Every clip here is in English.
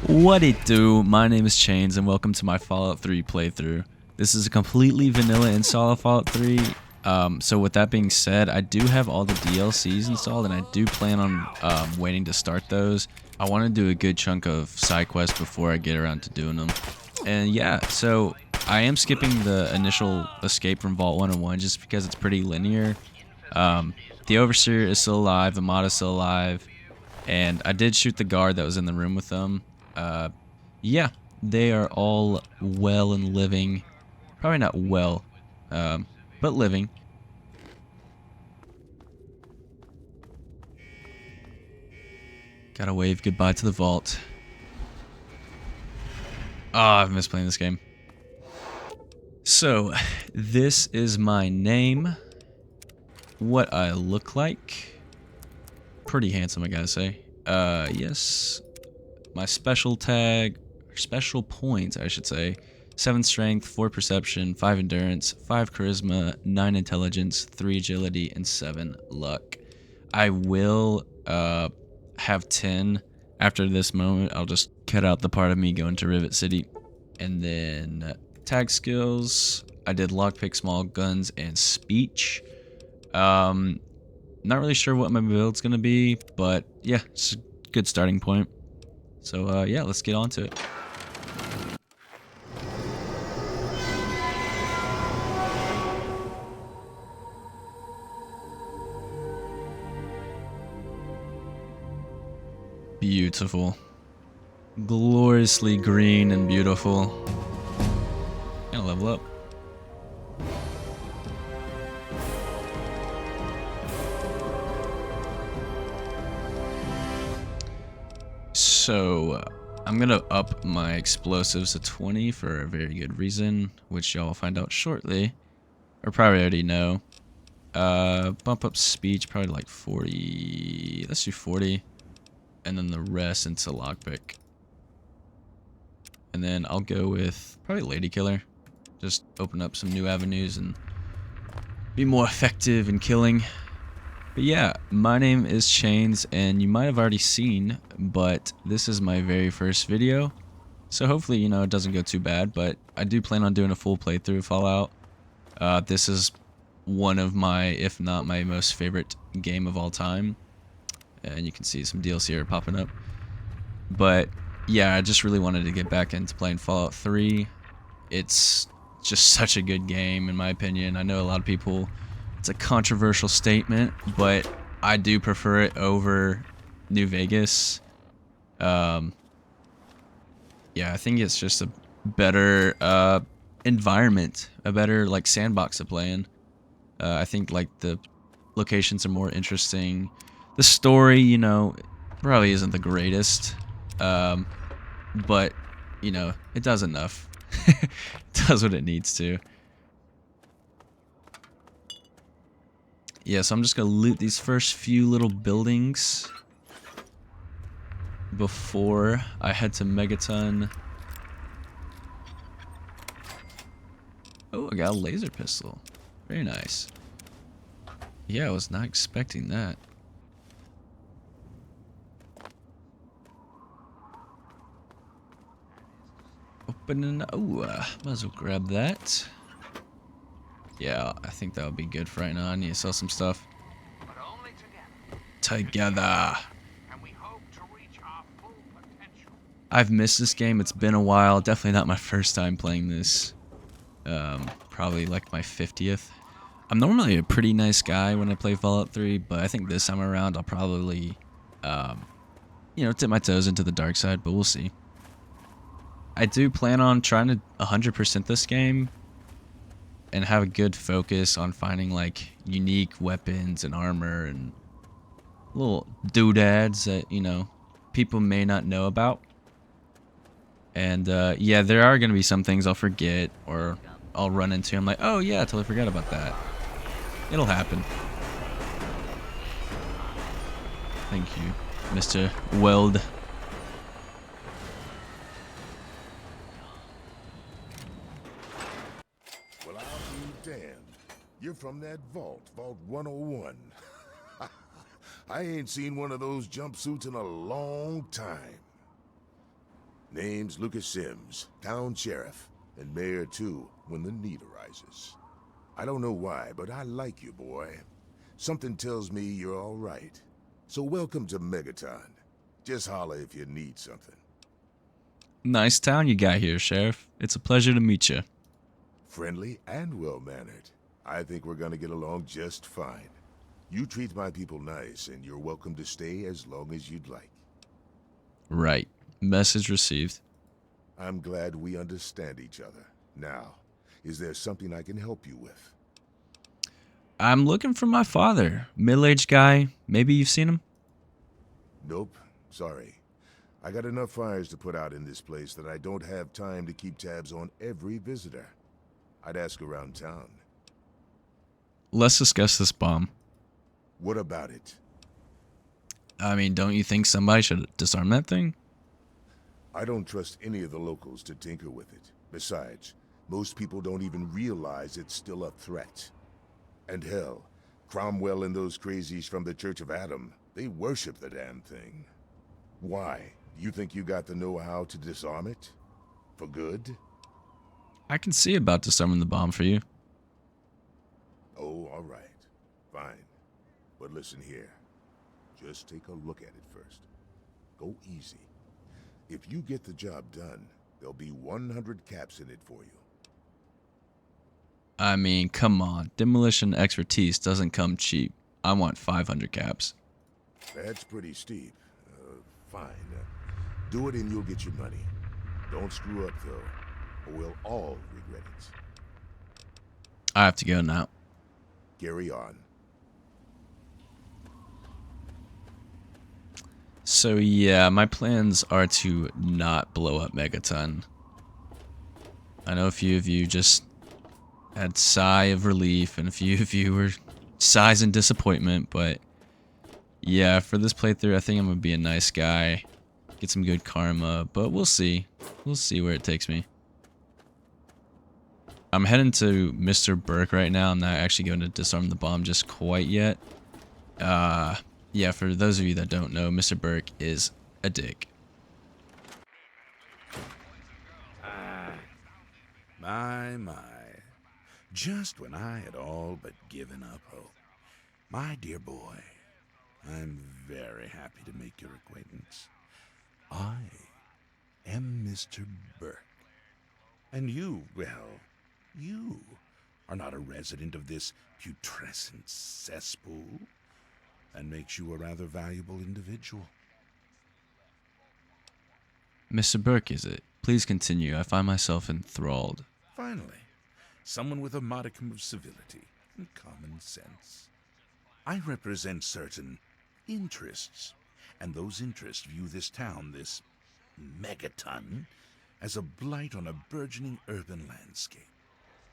What it do? My name is Chains and welcome to my Fallout 3 playthrough. This is a completely vanilla install of Fallout 3. So with that being said, I do have all the DLCs installed and I do plan on waiting to start those. I want to do a good chunk of side quests before I get around to doing them. And yeah, so I am skipping the initial escape from Vault 101 just because it's pretty linear. The Overseer is still alive, Amada's still alive, and I did shoot the guard that was in the room with them. Yeah, they are all well and living. Probably not well, but living. Gotta wave goodbye to the vault. Ah, I've missed playing this game. So, this is my name. What I look like. Pretty handsome, I gotta say. Yes. My special tag, special points, I should say. 7 strength, 4 perception, 5 endurance, 5 charisma, 9 intelligence, 3 agility, and 7 luck. I will have 10 after this moment. I'll just cut out the part of me going to Rivet City. And then tag skills, I did lockpick, small guns, and speech. Not really sure what my build's gonna be, but yeah, it's a good starting point. So yeah, let's get on to it. Beautiful. Gloriously green and beautiful. Gonna level up. So, I'm gonna up my explosives to 20 for a very good reason, which y'all will find out shortly. Or probably already know. Bump up speech, probably like 40. Let's do 40. And then the rest into lockpick. And then I'll go with probably Lady Killer. Just open up some new avenues and be more effective in killing. But yeah, my name is Chains, and you might have already seen, but this is my very first video. So hopefully, you know, it doesn't go too bad, but I do plan on doing a full playthrough of Fallout. This is one of my, if not my most favorite game of all time. And you can see some DLC here popping up. But yeah, I just really wanted to get back into playing Fallout 3. It's just such a good game, in my opinion. I know a lot of people, it's a controversial statement, but I do prefer it over New Vegas. Yeah, I think it's just a better environment, a better like sandbox to play in. I think like the locations are more interesting. The story, you know, probably isn't the greatest, but you know, it does enough. It does what it needs to. Yeah, so I'm just gonna loot these first few little buildings before I head to Megaton. Oh, I got a laser pistol. Very nice. Yeah, I was not expecting that. Opening. Oh, might as well grab that. Yeah, I think that would be good for right now. I need to sell some stuff. Together. I've missed this game. It's been a while. Definitely not my first time playing this. Probably like my 50th. I'm normally a pretty nice guy when I play Fallout 3, but I think this time around I'll probably, you know, dip my toes into the dark side, but we'll see. I do plan on trying to 100% this game and have a good focus on finding like unique weapons and armor and little doodads that, you know, people may not know about. And yeah, there are going to be some things I'll forget or I'll run into. I'm like, oh yeah, I totally forgot about that. It'll happen. Thank you, Mr. Weld. Well, I'll be damned. You're from that vault, Vault 101. I ain't seen one of those jumpsuits in a long time. Name's Lucas Sims, town sheriff, and mayor too, when the need arises. I don't know why, but I like you, boy. Something tells me you're all right. So welcome to Megaton. Just holler if you need something. Nice town you got here, Sheriff. It's a pleasure to meet you. Friendly and well-mannered. I think we're gonna get along just fine. You treat my people nice, and you're welcome to stay as long as you'd like. Right. Message received. I'm glad we understand each other. Now, is there something I can help you with? I'm looking for my father. Middle-aged guy. Maybe you've seen him? Nope. Sorry. I got enough fires to put out in this place that I don't have time to keep tabs on every visitor. I'd ask around town. Let's discuss this bomb. What about it? I mean, don't you think somebody should disarm that thing? I don't trust any of the locals to tinker with it. Besides, most people don't even realize it's still a threat. And hell, Cromwell and those crazies from the Church of Adam, they worship the damn thing. Why? You think you got the know-how to disarm it? For good? I can see about disarming the bomb for you. Oh, all right. Fine. But listen here. Just take a look at it first. Go easy. If you get the job done, there'll be 100 caps in it for you. I mean, come on. Demolition expertise doesn't come cheap. I want 500 caps. That's pretty steep. Fine. Do it and you'll get your money. Don't screw up, though, or we'll all regret it. I have to go now. Carry on. So yeah, my plans are to not blow up Megaton. I know a few of you just had sigh of relief, and a few of you were sighs in disappointment, but yeah, for this playthrough, I think I'm gonna be a nice guy, get some good karma, but we'll see. We'll see where it takes me. I'm heading to Mr. Burke right now. I'm not actually going to disarm the bomb just quite yet. Yeah, for those of you that don't know, Mr. Burke is a dick. My. Just when I had all but given up hope. My dear boy, I'm very happy to make your acquaintance. I am Mr. Burke. And you, well, you are not a resident of this putrescent cesspool, and makes you a rather valuable individual. Mr. Burke, is it? Please continue. I find myself enthralled. Finally, someone with a modicum of civility and common sense. I represent certain interests, and those interests view this town, this Megaton, as a blight on a burgeoning urban landscape.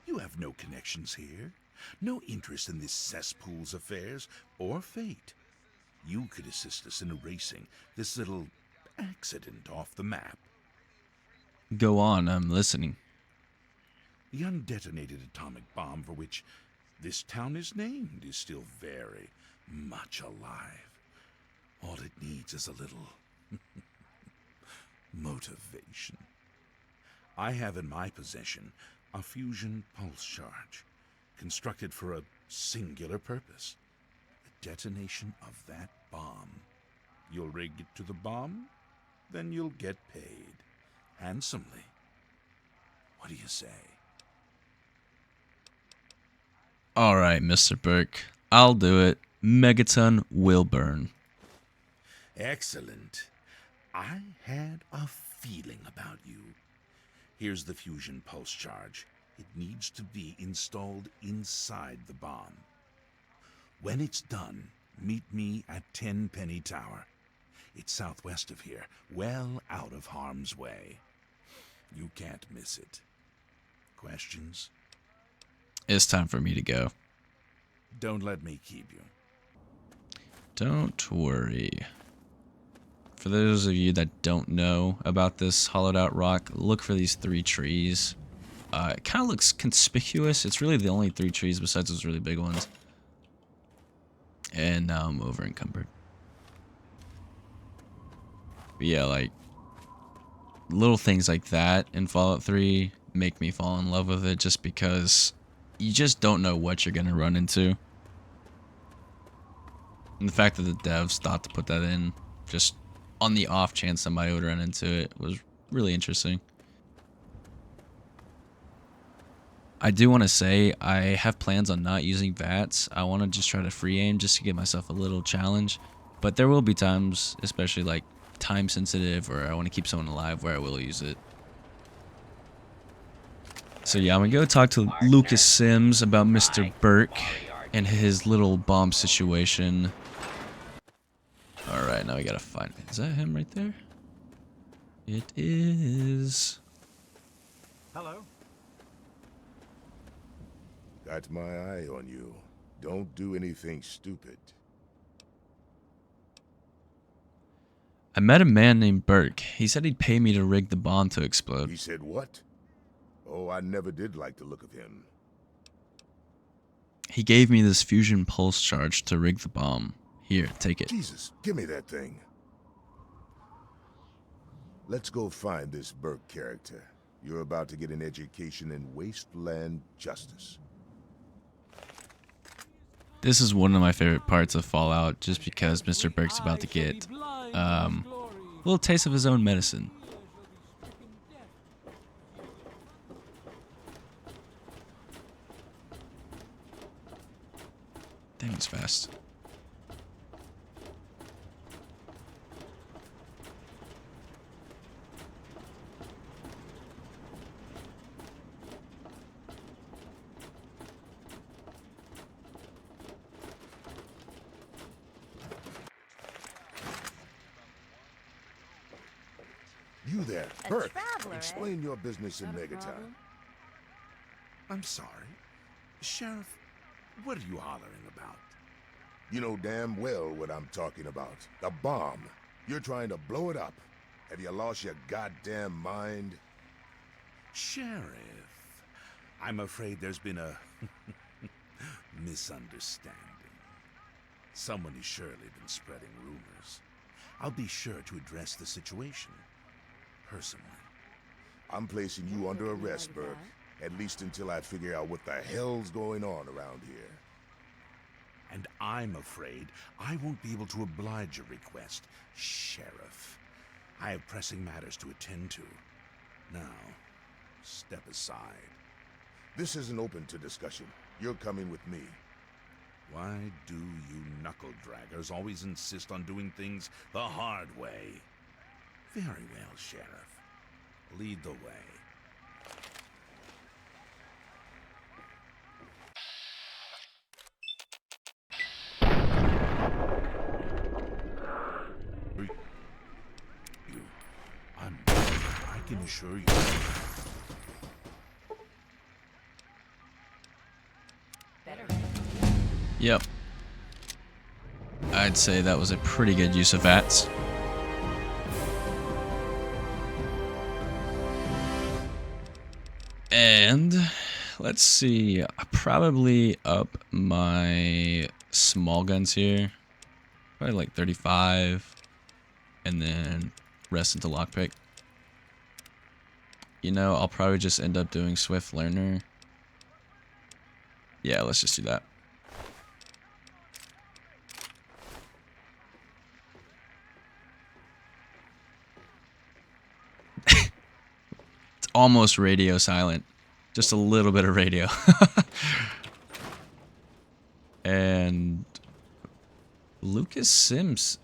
You have no connections here, no interest in this cesspool's affairs or fate. You could assist us in erasing this little accident off the map. Go on, I'm listening. The undetonated atomic bomb for which this town is named is still very much alive. All it needs is a little motivation. I have in my possession a fusion pulse charge, constructed for a singular purpose: the detonation of that bomb. You'll rig it to the bomb, then you'll get paid handsomely. What do you say? Alright, Mr. Burke. I'll do it. Megaton will burn. Excellent. I had a feeling about you. Here's the fusion pulse charge. It needs to be installed inside the bomb. When it's done, meet me at Tenpenny Tower. It's southwest of here, well out of harm's way. You can't miss it. Questions? It's time for me to go. Don't let me keep you. Don't worry. For those of you that don't know about this hollowed out rock, look for these 3 trees. It kind of looks conspicuous. It's really the only 3 trees besides those really big ones. And now I'm over encumbered. But yeah, like, little things like that in Fallout 3 make me fall in love with it, just because you just don't know what you're going to run into. And the fact that the devs thought to put that in just on the off chance somebody would run into it was really interesting. I do want to say I have plans on not using VATS. I want to just try to free aim just to give myself a little challenge. But there will be times, especially like time sensitive, or I want to keep someone alive, where I will use it. So yeah, I'm going to go talk to Lucas Sims about Mr. Burke and his little bomb situation. Alright, now we gotta find... Is that him right there? It is. Hello. Got my eye on you. Don't do anything stupid. I met a man named Burke. He said he'd pay me to rig the bomb to explode. He said what? Oh, I never did like the look of him. He gave me this fusion pulse charge to rig the bomb. Here, take it. Jesus, give me that thing. Let's go find this Burke character. You're about to get an education in wasteland justice. This is one of my favorite parts of Fallout, just because Mr. Burke's about to get a little taste of his own medicine. Dang, he's fast. You there, A Burke. traveler, eh? Explain your business in Not a Megaton. problem. I'm sorry. Sheriff, what are you hollering about? You know damn well what I'm talking about. The bomb. You're trying to blow it up. Have you lost your goddamn mind? Sheriff, I'm afraid there's been a misunderstanding. Someone has surely been spreading rumors. I'll be sure to address the situation personally. I'm placing you under arrest, Burke. At least until I figure out what the hell's going on around here. And I'm afraid I won't be able to oblige your request, Sheriff. I have pressing matters to attend to. Now, step aside. This isn't open to discussion. You're coming with me. Why do you knuckle-draggers always insist on doing things the hard way? Very well, Sheriff. Lead the way. I can assure you. Yep. I'd say that was a pretty good use of VATS. And let's see, I probably up my small guns here. Probably like 35. And then rest into lockpick. You know, I'll probably just end up doing Swift Learner. Yeah, let's just do that. It's almost radio silent. Just a little bit of radio. And Lucas Sims,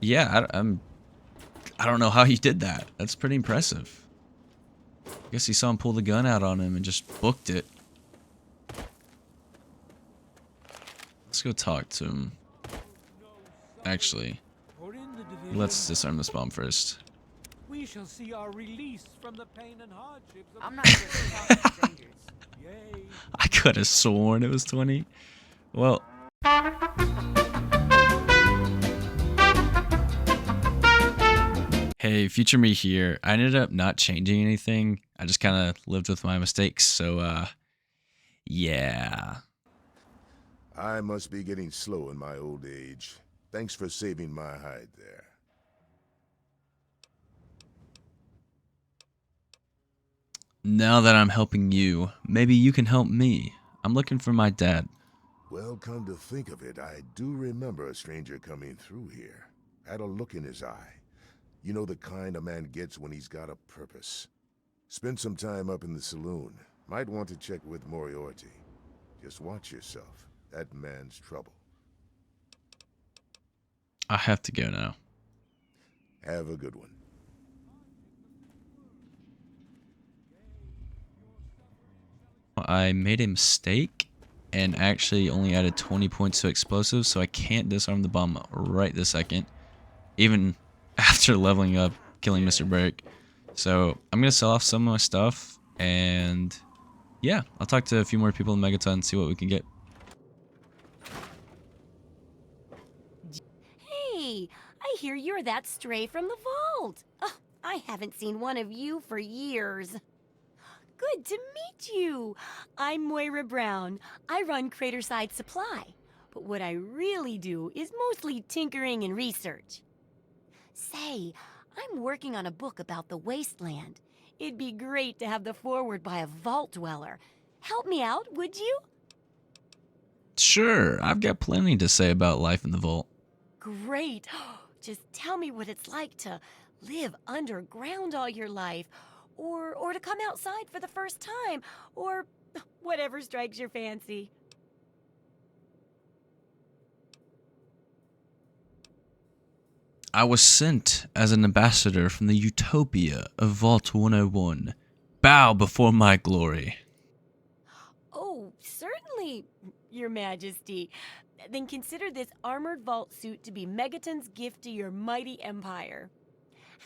yeah, I don't know how he did that. That's pretty impressive. I guess he saw him pull the gun out on him and just booked it. Let's go talk to him. Actually, let's disarm this bomb first. We shall see our release from the pain and hardships of I'm not here to talk to strangers. Yay. I could have sworn it was 20. Well. Hey, future me here. I ended up not changing anything. I just kind of lived with my mistakes. So, yeah. I must be getting slow in my old age. Thanks for saving my hide there. Now that I'm helping you, maybe you can help me. I'm looking for my dad. Well, come to think of it, I do remember a stranger coming through here. Had a look in his eye. You know the kind a man gets when he's got a purpose. Spent some time up in the saloon. Might want to check with Moriarty. Just watch yourself. That man's trouble. I have to go now. Have a good one. I made a mistake and actually only added 20 points to explosives, so I can't disarm the bomb right this second, even after leveling up, killing Mr. Burke. So I'm going to sell off some of my stuff, and yeah, I'll talk to a few more people in Megaton and see what we can get. Hey, I hear you're that stray from the vault. Oh, I haven't seen one of you for years. Good to meet you. I'm Moira Brown. I run Craterside Supply. But what I really do is mostly tinkering and research. Say, I'm working on a book about the wasteland. It'd be great to have the foreword by a vault dweller. Help me out, would you? Sure, I've got plenty to say about life in the vault. Great. Just tell me what it's like to live underground all your life, or to come outside for the first time, or whatever strikes your fancy. I was sent as an ambassador from the utopia of Vault 101. Bow before my glory. Oh, certainly, Your Majesty. Then consider this armored vault suit to be Megaton's gift to your mighty empire.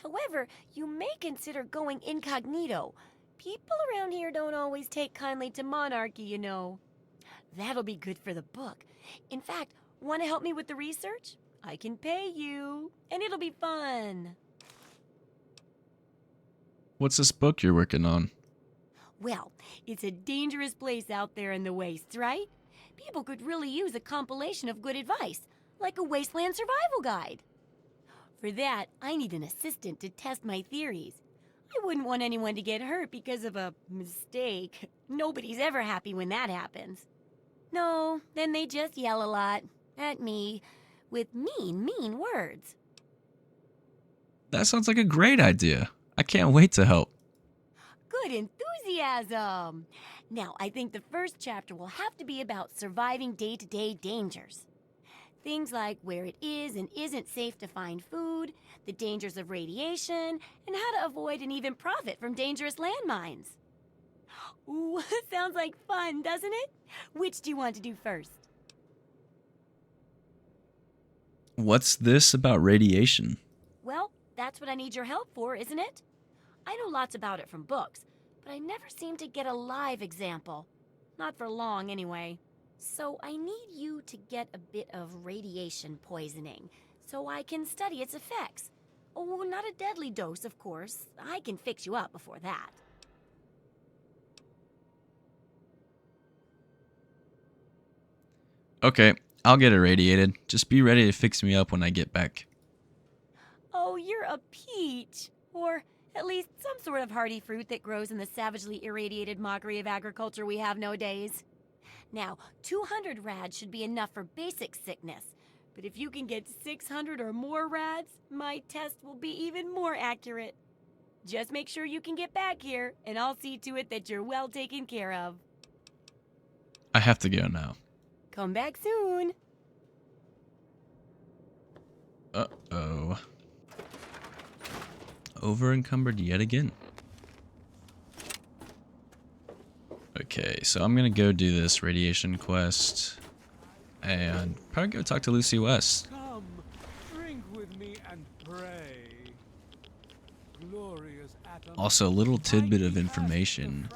However, you may consider going incognito. People around here don't always take kindly to monarchy, you know. That'll be good for the book. In fact, want to help me with the research? I can pay you, and it'll be fun. What's this book you're working on? Well, it's a dangerous place out there in the wastes, right? People could really use a compilation of good advice, like a wasteland survival guide. For that, I need an assistant to test my theories. I wouldn't want anyone to get hurt because of a mistake. Nobody's ever happy when that happens. No, then they just yell a lot at me with mean words. That sounds like a great idea. I can't wait to help. Good enthusiasm! Now, I think the first chapter will have to be about surviving day-to-day dangers. Things like where it is and isn't safe to find food, the dangers of radiation, and how to avoid and even profit from dangerous landmines. Ooh, sounds like fun, doesn't it? Which do you want to do first? What's this about radiation? Well, that's what I need your help for, isn't it? I know lots about it from books, but I never seem to get a live example. Not for long, anyway. So I need you to get a bit of radiation poisoning, so I can study its effects. Oh, not a deadly dose, of course. I can fix you up before that. Okay, I'll get irradiated. Just be ready to fix me up when I get back. Oh, you're a peach. Or at least some sort of hardy fruit that grows in the savagely irradiated mockery of agriculture we have nowadays. Now, 200 rads should be enough for basic sickness. But if you can get 600 or more rads, my test will be even more accurate. Just make sure you can get back here, and I'll see to it that you're well taken care of. I have to go now. Come back soon. Uh-oh. Over encumbered yet again. Okay, so I'm gonna go do this radiation quest and probably go talk to Lucy West. Come, drink with me and pray. Glorious atom. Also, a little tidbit of information.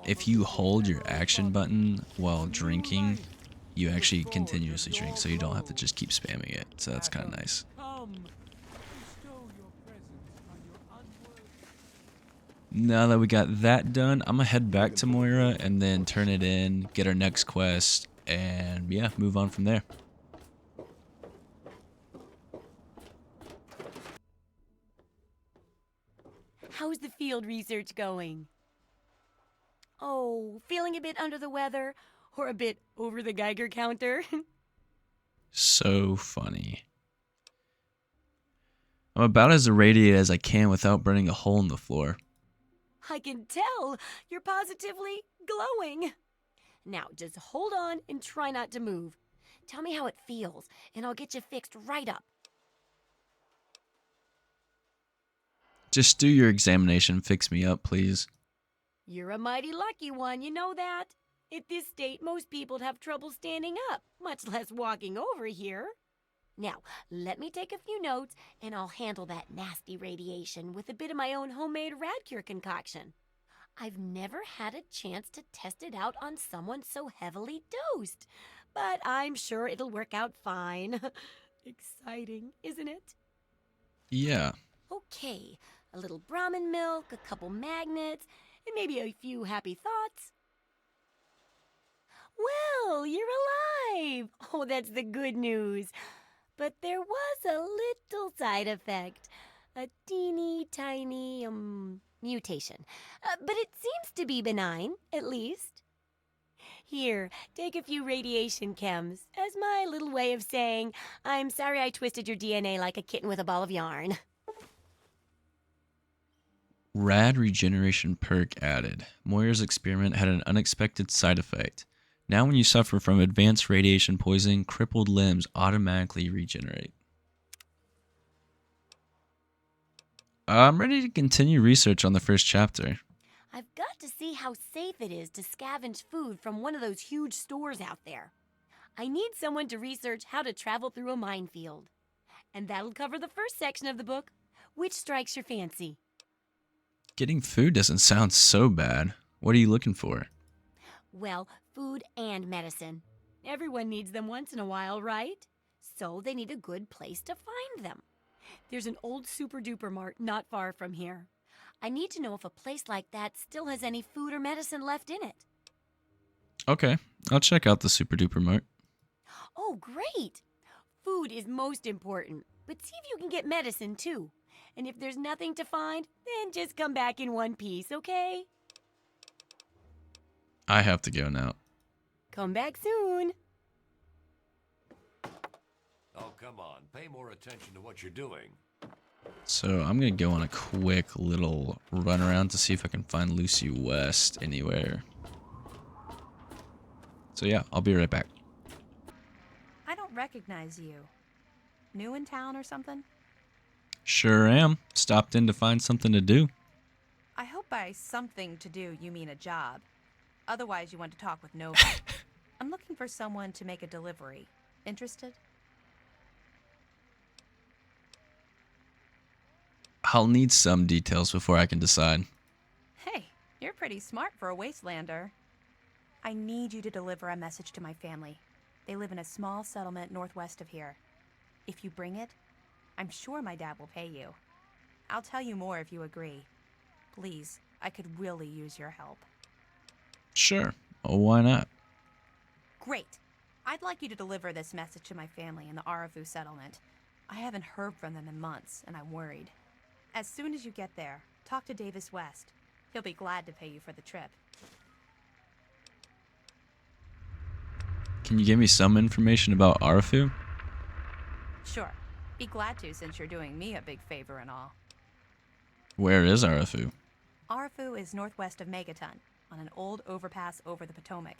If you hold your action button while drinking, you actually continuously drink, so you don't have to just keep spamming it. So that's kind of nice. Come, bestow your presence on your unworthy. Now that we got that done, I'm gonna head back to Moira and then turn it in, get our next quest, and yeah, move on from there. How's the field research going? Oh, feeling a bit under the weather? Or a bit over the Geiger counter? So funny. I'm about as irradiated as I can without burning a hole in the floor. I can tell. You're positively glowing. Now, just hold on and try not to move. Tell me how it feels, and I'll get you fixed right up. Just do your examination, fix me up, please. You're a mighty lucky one, you know that? At this state, most people'd have trouble standing up, much less walking over here. Now, let me take a few notes, and I'll handle that nasty radiation with a bit of my own homemade Radcure concoction. I've never had a chance to test it out on someone so heavily dosed, but I'm sure it'll work out fine. Exciting, isn't it? Yeah. Okay, a little Brahmin milk, a couple magnets, and maybe a few happy thoughts. Well, you're alive! Oh, that's the good news. But there was a little side effect. A teeny tiny, mutation. But it seems to be benign, at least. Here, take a few radiation chems as my little way of saying, I'm sorry I twisted your DNA like a kitten with a ball of yarn. Rad regeneration perk added. Moira's experiment had an unexpected side effect. Now when you suffer from advanced radiation poisoning, crippled limbs automatically regenerate. I'm ready to continue research on the first chapter. I've got to see how safe it is to scavenge food from one of those huge stores out there. I need someone to research how to travel through a minefield. And that'll cover the first section of the book. Which strikes your fancy? Getting food doesn't sound so bad. What are you looking for? Well, food and medicine. Everyone needs them once in a while, right? So they need a good place to find them. There's an old Super Duper Mart not far from here. I need to know if a place like that still has any food or medicine left in it. Okay, I'll check out the Super Duper Mart. Oh, great! Food is most important, but see if you can get medicine too. And if there's nothing to find, then just come back in one piece, okay? I have to go now. Come back soon. Oh, come on. Pay more attention to what you're doing. So I'm going to go on a quick little run around to see if I can find Lucy West anywhere. So yeah, I'll be right back. I don't recognize you. New in town or something? Sure am. Stopped in to find something to do. I hope by something to do you mean a job. Otherwise, you want to talk with nobody. I'm looking for someone to make a delivery. Interested? I'll need some details before I can decide. Hey, you're pretty smart for a wastelander. I need you to deliver a message to my family. They live in a small settlement northwest of here. If you bring it, I'm sure my dad will pay you. I'll tell you more if you agree. Please, I could really use your help. Sure. Oh, why not? Great. I'd like you to deliver this message to my family in the Arafu settlement. I haven't heard from them in months, and I'm worried. As soon as you get there, talk to Davis West. He'll be glad to pay you for the trip. Can you give me some information about Arafu? Sure. Be glad to since you're doing me a big favor and all. Where is Arafu? Arafu is northwest of Megaton, on an old overpass over the Potomac.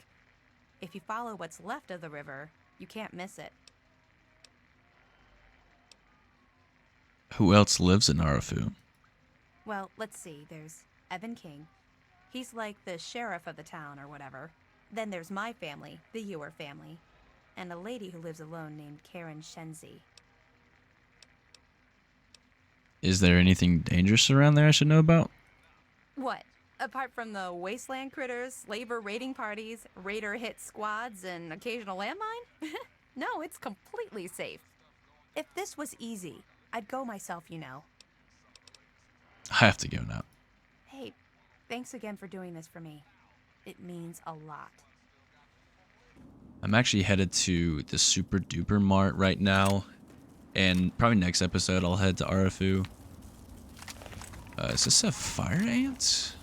If you follow what's left of the river, you can't miss it. Who else lives in Arafu? Well, let's see. There's Evan King. He's like the sheriff of the town or whatever. Then there's my family, the Ewer family, and a lady who lives alone named Karen Shenzi. Is there anything dangerous around there I should know about? What? Apart from the wasteland critters, labor raiding parties, raider hit squads, and occasional landmine? No, it's completely safe. If this was easy, I'd go myself, you know. I have to go now. Hey, thanks again for doing this for me. It means a lot. I'm actually headed to the Super Duper Mart right now. And probably next episode I'll head to Arafu. Is this a fire ant?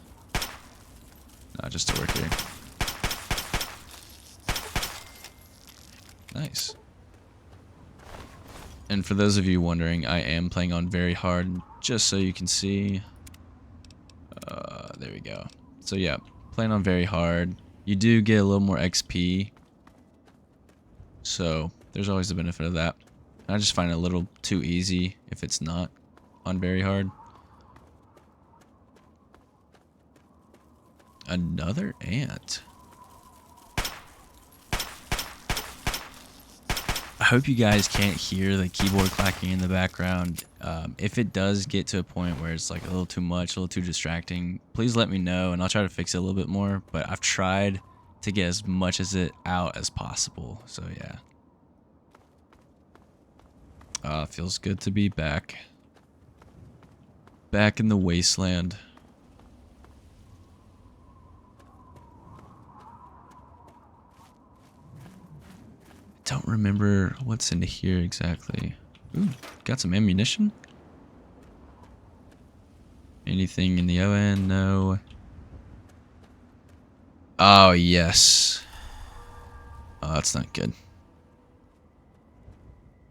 No, just a worker. Nice. And for those of you wondering, I am playing on very hard, just so you can see. There we go. So yeah, playing on very hard. You do get a little more XP. So there's always the benefit of that. I just find it a little too easy if it's not on very hard. Another ant. I hope you guys can't hear the keyboard clacking in the background. If it does get to a point where it's like a little too much, a little too distracting, please let me know and I'll try to fix it a little bit more. But I've tried to get as much as it out as possible. So yeah. Feels good to be back. Back in the wasteland. Don't remember what's in here exactly. Ooh, got some ammunition? Anything in the ON? No. Oh, yes. Oh, that's not good.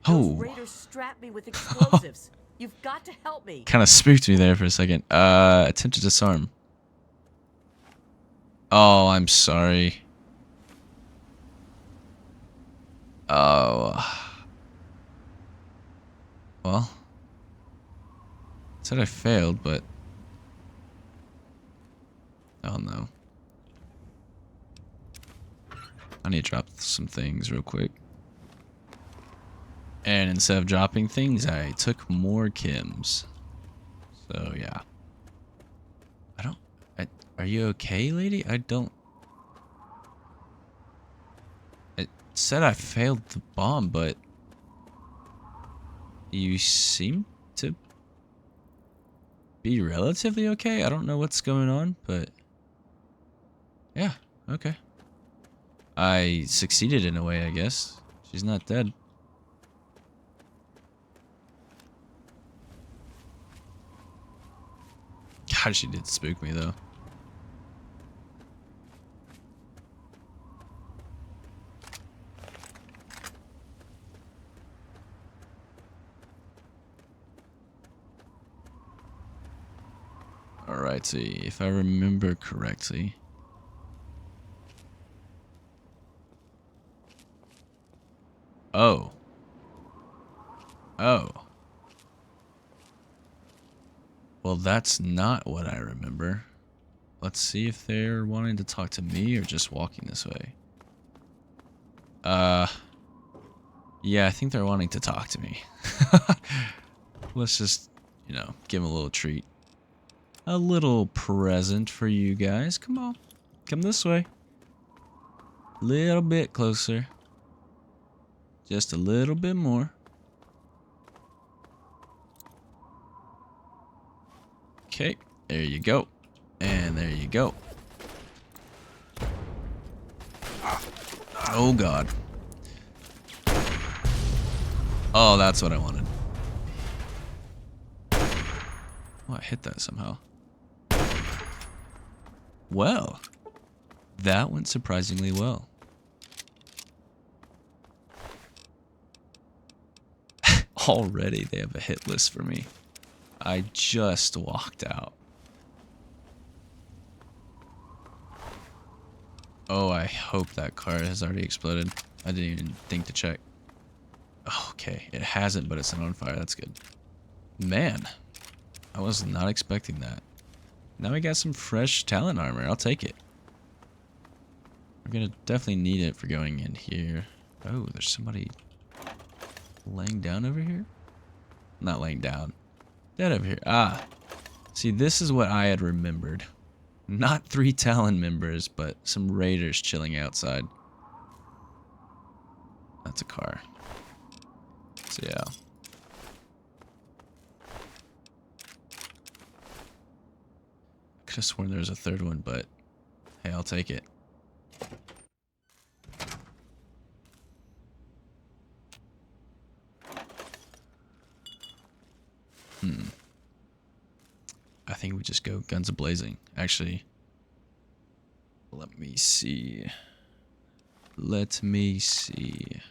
Those Oh. raiders strapped me with explosives. You've got to help me. Kind of spooked me there for a second. Attempt to disarm. Oh, I'm sorry. Oh. Well. Said I failed, but... Oh no. I need to drop some things real quick. And instead of dropping things, I took more chems. So yeah. Are you okay, lady? I said I failed the bomb, but you seem to be relatively okay. I don't know what's going on, but yeah, okay. I succeeded in a way, I guess. She's not dead. God, she did spook me though. Alright, see if I remember correctly. Oh. Oh. Well, that's not what I remember. Let's see if they're wanting to talk to me or just walking this way. Yeah, I think they're wanting to talk to me. Let's just, you know, give them a little treat. A little present for you guys. Come on. Come this way. Little bit closer. Just a little bit more. Okay, there you go. And there you go. Oh god. Oh, that's what I wanted. Oh, I hit that somehow. Well, that went surprisingly well. Already they have a hit list for me. I just walked out. Oh, I hope that car has already exploded. I didn't even think to check. Okay, it hasn't, but it's not on fire. That's good. Man, I was not expecting that. Now we got some fresh talent armor. I'll take it. We're gonna definitely need it for going in here. Oh, there's somebody laying down over here? Not laying down. Dead over here. Ah. See, this is what I had remembered. Not 3 Talon members, but some raiders chilling outside. That's a car. So yeah. Could have sworn there was a third one, but hey, I'll take it. I think we just go guns a-blazing. Actually, let me see. Let me see.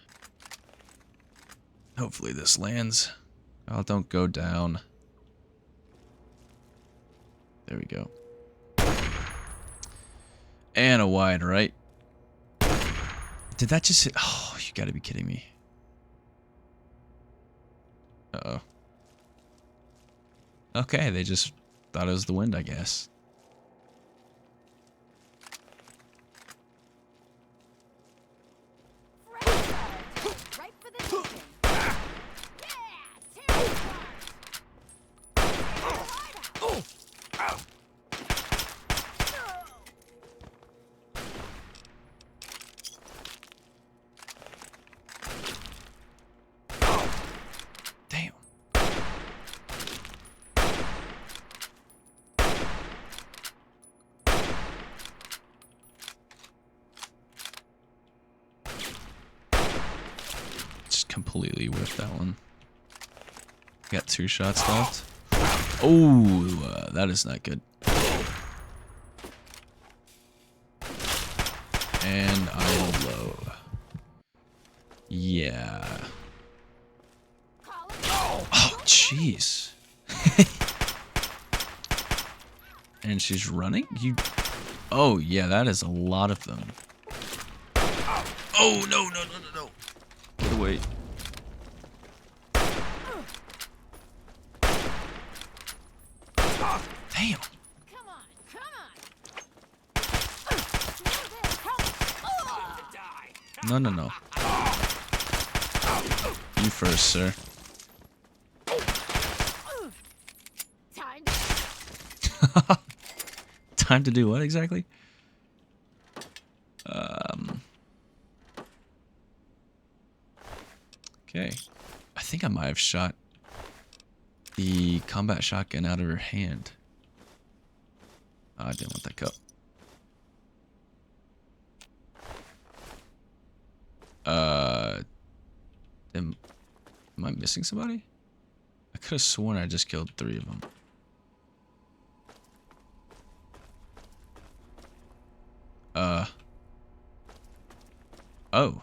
Hopefully this lands. Oh, don't go down. There we go. And a wide right. Did that just hit? Oh, you gotta be kidding me. Uh-oh. Okay, they just thought it was the wind, I guess. Right for the chicken. Yeah, tear it apart. Damn. Just completely whiffed that one. Got 2 shots left. Oh, that is not good. And I'm low. Yeah. Oh, jeez. And she's running? You... Oh, yeah, that is a lot of them. Oh, no, no, no, no, no. Get away. Damn. Come on, come on. No, no, no. You first, sir. Time. Time to do what exactly? Okay. I think I might have shot the combat shotgun out of her hand. Oh, I didn't want that cup. Am I missing somebody? I could have sworn I just killed 3 of them. Oh.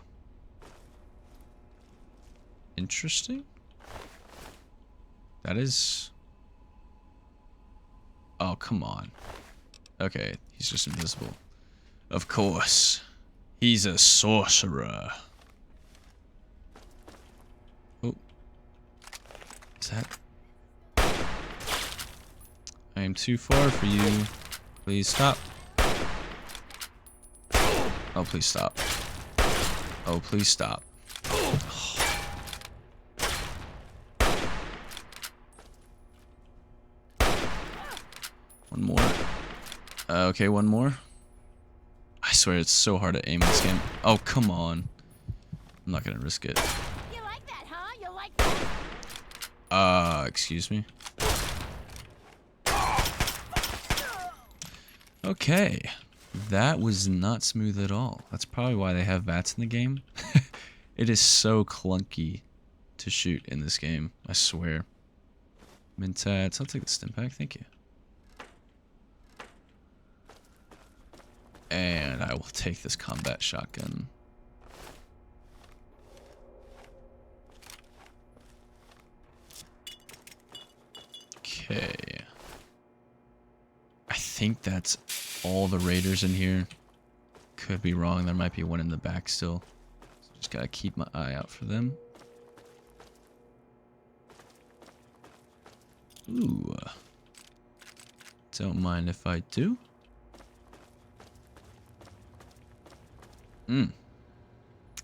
Interesting. That is... Oh, come on. Okay, he's just invisible. Of course. He's a sorcerer. Oh. Is that... I am too far for you. Please stop. Oh, please stop. Oh, please stop. One more. Okay, one more. I swear it's so hard to aim in this game. Oh, come on. I'm not gonna risk it. You like that, huh? You like that? Excuse me. Okay. That was not smooth at all. That's probably why they have bats in the game. It is so clunky to shoot in this game, I swear. Mintats, I'll take the stim pack, thank you. And I will take this combat shotgun. Okay. I think that's all the raiders in here. Could be wrong. There might be one in the back still. So just gotta keep my eye out for them. Ooh. Don't mind if I do.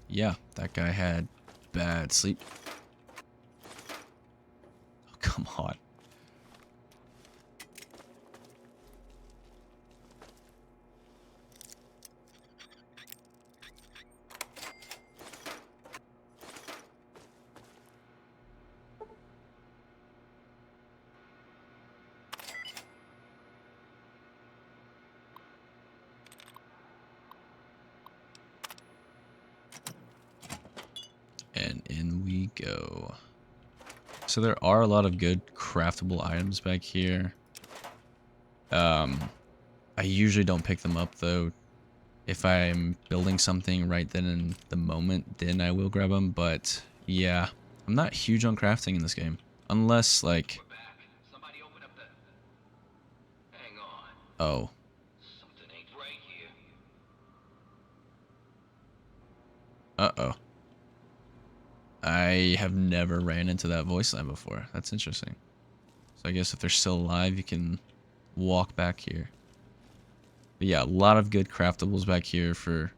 Yeah, that guy had bad sleep. Oh, come on. And in we go. So there are a lot of good craftable items back here. I usually don't pick them up though. If I'm building something right then in the moment, then I will grab them. But yeah, I'm not huge on crafting in this game. Unless like... Oh. Uh-oh. I have never ran into that voice line before. That's interesting. So I guess if they're still alive, you can walk back here. But yeah, a lot of good craftables back here for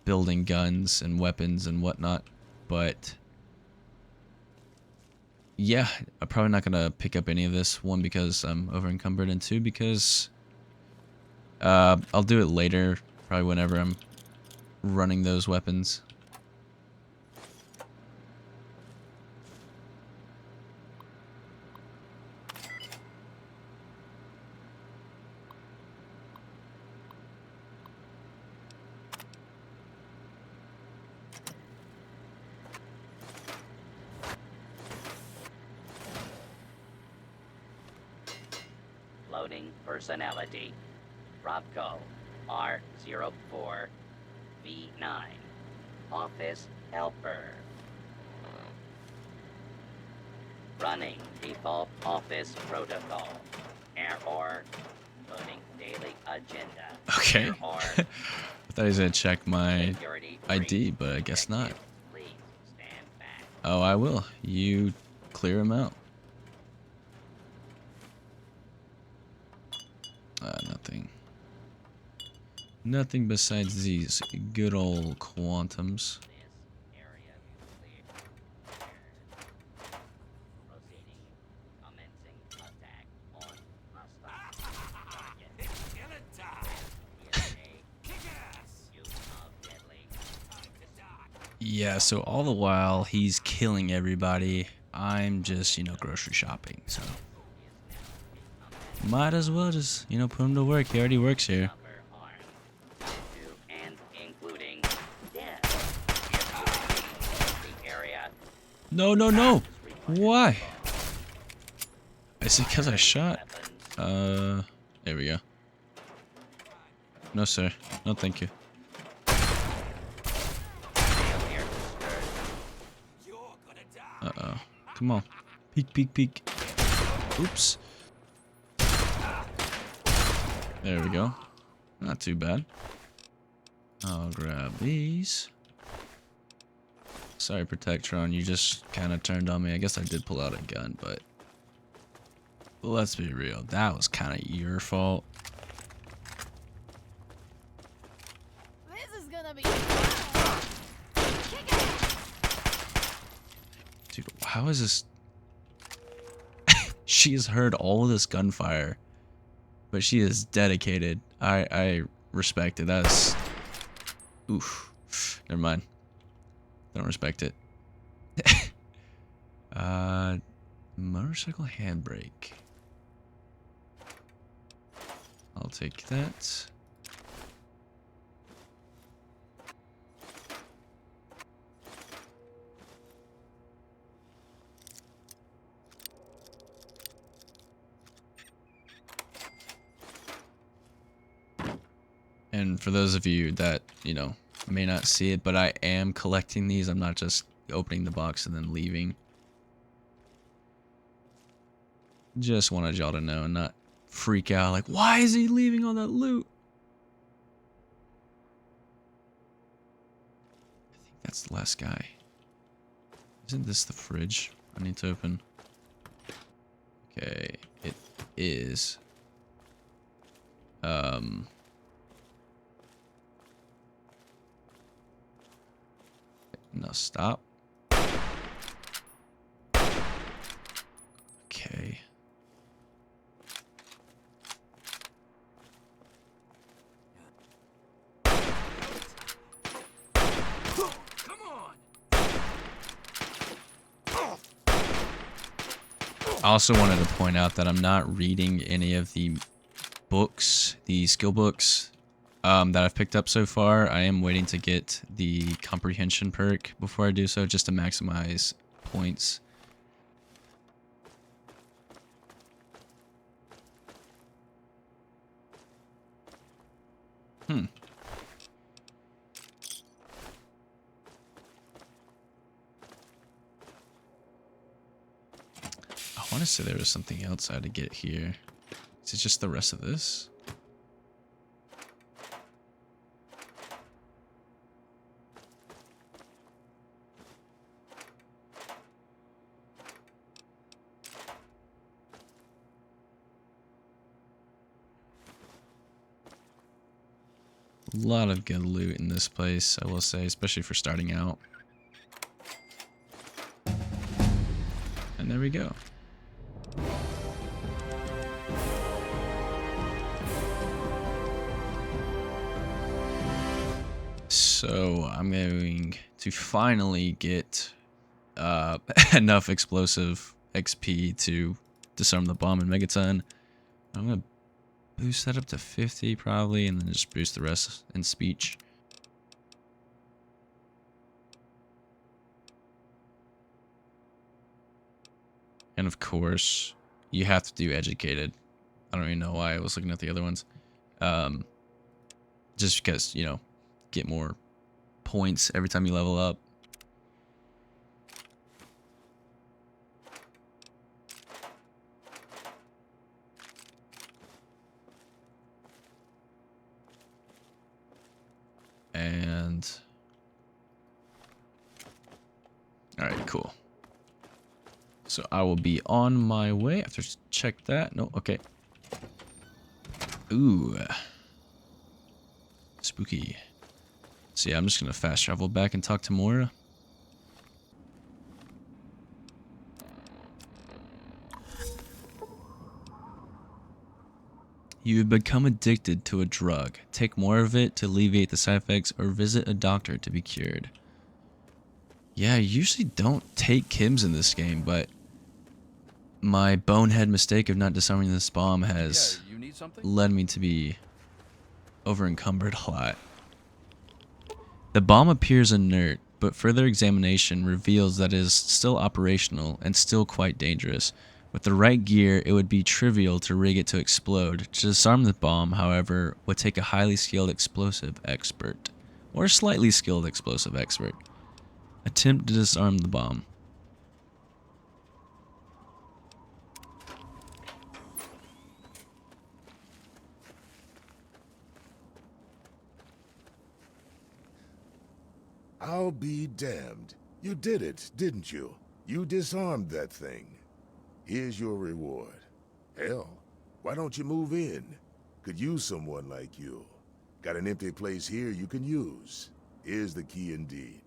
building guns and weapons and whatnot. But yeah, I'm probably not going to pick up any of this. One, because I'm over encumbered, and two, because I'll do it later, probably whenever I'm running those weapons. Loading personality. Robco R04 V9. Office helper. Running default office protocol. Error. Loading daily agenda. Okay. Error. I thought he was going to check my Security ID, breach. but I guess not. Please stand back. Oh, I will. You clear him out. Nothing. Nothing besides these good old quantums. This area clear. Proceeding. Commencing attack on hostile target. Use of deadly. Yeah, so all the while he's killing everybody, I'm just, grocery shopping, so. Might as well just, put him to work. He already works here. Upper arm. To and including death. The area. No, no, no. Why? Is it because I shot? There we go. No, sir. No, thank you. Uh-oh. Come on. Peek, peek, peek. Oops. There we go. Not too bad. I'll grab these. Sorry, Protectron, you just kind of turned on me. I guess I did pull out a gun, but let's be real. That was kind of your fault. This is gonna be Dude, how is this? She has heard all of this gunfire, but she is dedicated. I respect it. That's... Oof. Never mind. Don't respect it. Motorcycle handbrake. I'll take that. And for those of you that, may not see it, but I am collecting these. I'm not just opening the box and then leaving. Just wanted y'all to know and not freak out like, why is he leaving all that loot? I think that's the last guy. Isn't this the fridge I need to open? Okay, it is. No, stop. Okay. I also wanted to point out that I'm not reading any of the books, the skill books that I've picked up so far. I am waiting to get the comprehension perk before I do so, just to maximize points. Hmm. I want to say there was something else I had to get here. Is it just the rest of this? A lot of good loot in this place, I will say, especially for starting out. And there we go. So I'm going to finally get enough explosive XP to disarm the bomb in Megaton. I'm going to boost that up to 50 probably, and then just boost the rest in speech. And of course, you have to do educated. I don't even know why I was looking at the other ones. Just because, you know, get more points every time you level up. And all right, cool. So I will be on my way after check that. No, okay. Ooh. Spooky. So yeah, I'm just gonna fast travel back and talk to Moira. You have become addicted to a drug. Take more of it to alleviate the side effects or visit a doctor to be cured. Yeah, I usually don't take Kims in this game, but my bonehead mistake of not disarming this bomb has led me to be over-encumbered a lot. The bomb appears inert, but further examination reveals that it is still operational and still quite dangerous. With the right gear, it would be trivial to rig it to explode. To disarm the bomb, however, would take a highly skilled explosive expert, or slightly skilled explosive expert. Attempt to disarm the bomb. I'll be damned. You did it, didn't you? You disarmed that thing. Here's your reward. Hell, why don't you move in? Could use someone like you. Got an empty place here you can use. Here's the key indeed.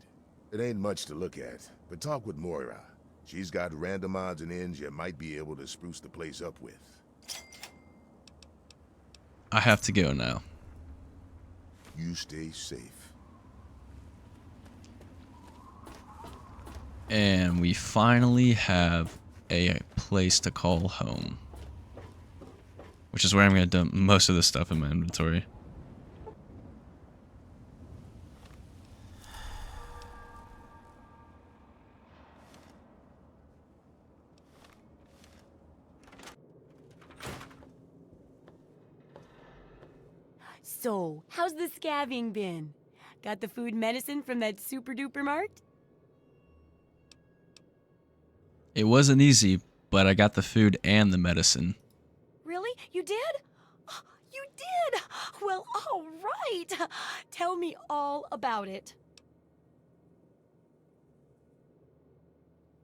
It ain't much to look at, but talk with Moira. She's got random odds and ends you might be able to spruce the place up with. I have to go now. You stay safe. And we finally have a place to call home. Which is where I'm going to dump most of the stuff in my inventory. So, how's the scabbing been? Got the food medicine from that super duper mart? It wasn't easy, but I got the food and the medicine. Really? You did? You did! Well, all right. Tell me all about it.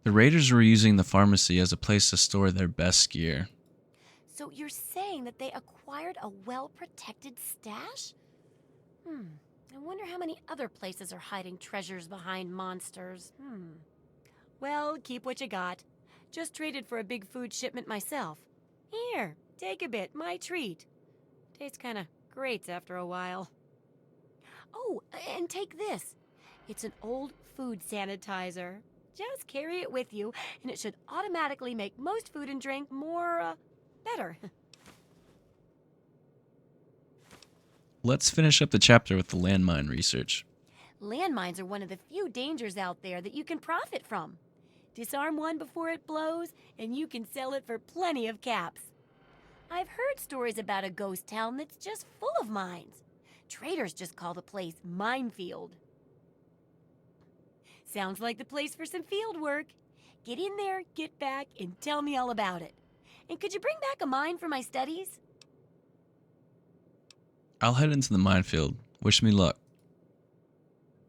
The raiders were using the pharmacy as a place to store their best gear. So you're saying that they acquired a well-protected stash? I wonder how many other places are hiding treasures behind monsters. Well, keep what you got. Just traded for a big food shipment myself. Here, take a bit, my treat. Tastes kinda great after a while. Oh, and take this. It's an old food sanitizer. Just carry it with you, and it should automatically make most food and drink more, better. Let's finish up the chapter with the landmine research. Landmines are one of the few dangers out there that you can profit from. Disarm one before it blows, and you can sell it for plenty of caps. I've heard stories about a ghost town that's just full of mines. Traders just call the place Minefield. Sounds like the place for some field work. Get in there, get back, and tell me all about it. And could you bring back a mine for my studies? I'll head into the minefield. Wish me luck.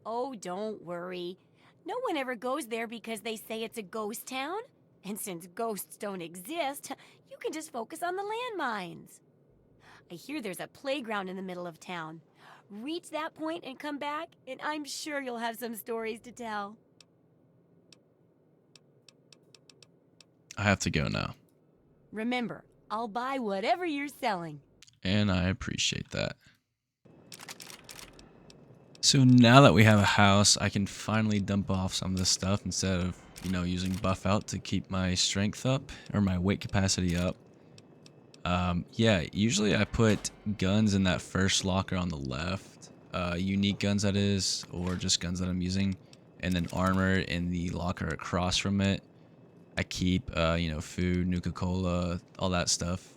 Oh, don't worry. No one ever goes there because they say it's a ghost town. And since ghosts don't exist, you can just focus on the landmines. I hear there's a playground in the middle of town. Reach that point and come back, and I'm sure you'll have some stories to tell. I have to go now. Remember, I'll buy whatever you're selling. And I appreciate that. So now that we have a house, I can finally dump off some of this stuff instead of, using buff out to keep my strength up or my weight capacity up. Yeah, usually I put guns in that first locker on the left, unique guns that is, or just guns that I'm using, and then armor in the locker across from it. I keep, food, Nuka-Cola, all that stuff,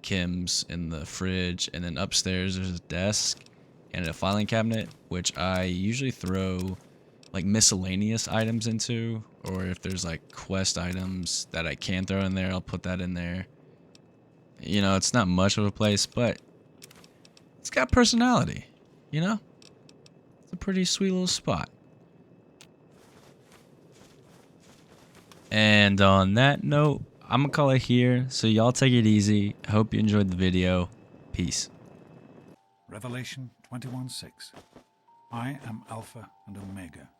Kim's in the fridge, and then upstairs there's a desk and a filing cabinet, which I usually throw like miscellaneous items into, or if there's like quest items that I can throw in there, I'll put that in there. It's not much of a place, but it's got personality, It's a pretty sweet little spot. And on that note, I'm gonna call it here, so y'all take it easy. I hope you enjoyed the video. Peace. Revelation 21:6. I am Alpha and Omega,